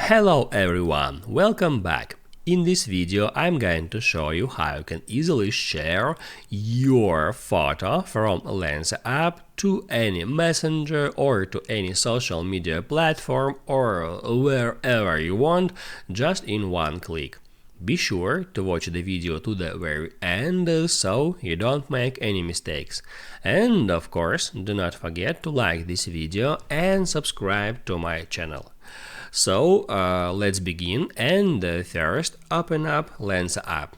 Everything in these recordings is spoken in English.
Hello everyone, welcome back. In this video I'm going to show you how you can easily share your photo from Lensa app to any messenger or to any social media platform or wherever you want, just in one click. Be sure to watch the video to the very end so you don't make any mistakes. And of course, do not forget to like this video and subscribe to my channel. So let's begin, and first open up Lensa app.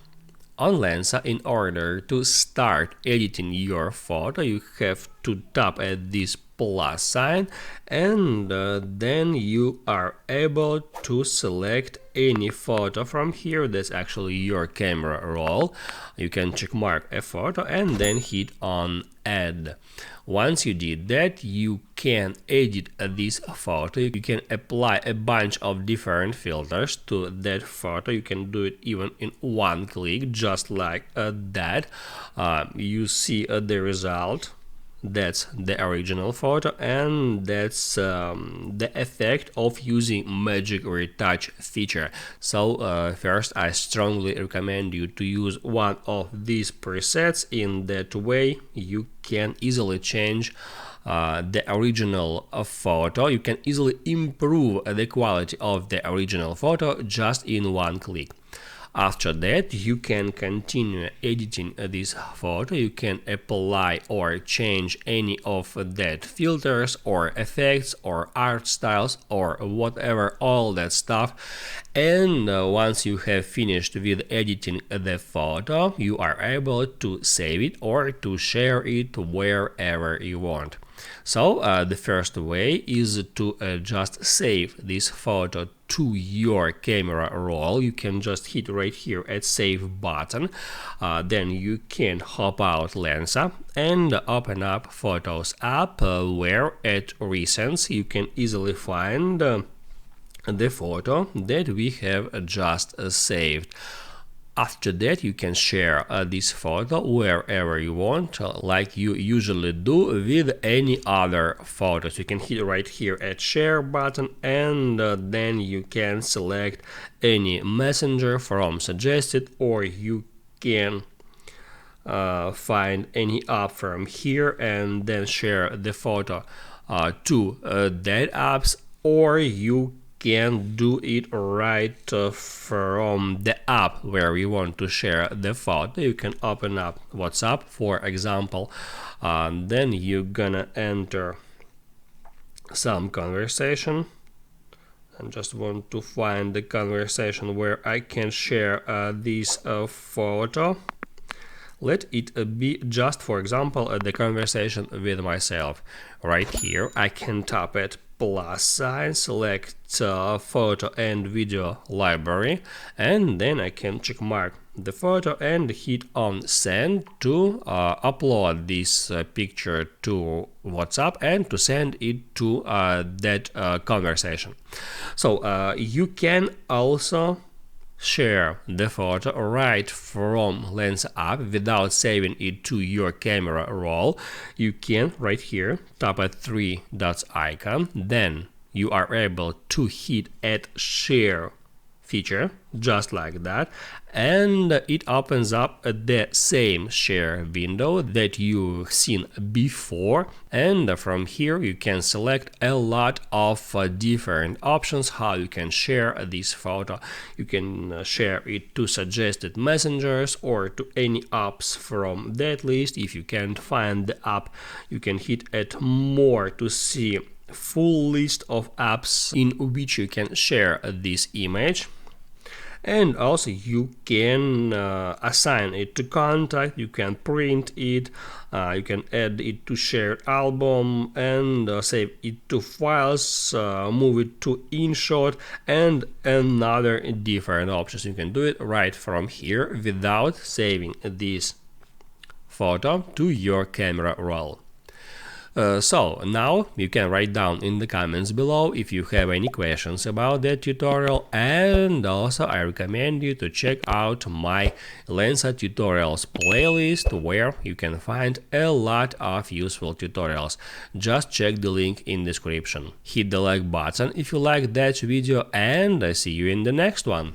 On Lensa, in order to start editing your photo, you have to tap at this plus sign, and then you are able to select any photo from here. That's actually your camera roll. You can check mark a photo and then hit on add. Once you did that, you can edit this photo. You can apply a bunch of different filters to that photo. You can do it even in one click, just like that. You see the result. That's the original photo, and that's the effect of using magic retouch feature. So first, I strongly recommend you to use one of these presets. In that way you can easily change the original photo. You can easily improve the quality of the original photo just in one click. After that, you can continue editing this photo. You can apply or change any of that filters or effects or art styles or whatever, all that stuff. And once you have finished with editing the photo, you are able to save it or to share it wherever you want. So the first way is to just save this photo to your camera roll. You can just hit right here at save button. Then you can hop out Lensa and open up Photos app, where at Recents you can easily find the photo that we have just saved. After that, you can share this photo wherever you want, like you usually do with any other photos. You can hit right here at share button, and then you can select any messenger from suggested, or you can find any app from here and then share the photo to that apps, or you can do it right from the app where you want to share the photo. You can open up WhatsApp, for example, then you're gonna enter some conversation. I just want to find the conversation where I can share this photo. Let it be just, for example, the conversation with myself. Right here I can tap it plus sign, select photo and video library, and then I can check mark the photo and hit on send to upload this picture to WhatsApp and to send it to that conversation. So you can also share the photo right from Lensa app without saving it to your camera roll. You can right here tap at three dots icon, then you are able to hit add share feature, just like that, and it opens up the same share window that you've seen before. And from here you can select a lot of different options how you can share this photo. You can share it to suggested messengers or to any apps from that list. If you can't find the app, you can hit at more to see full list of apps in which you can share this image. And also you can assign it to contact, you can print it, you can add it to shared album, and save it to files, move it to InShot, and another different options. You can do it right from here without saving this photo to your camera roll. So now you can write down in the comments below if you have any questions about that tutorial, and also I recommend you to check out my Lensa tutorials playlist where you can find a lot of useful tutorials. Just check the link in description. Hit the like button if you like that video, and I see you in the next one.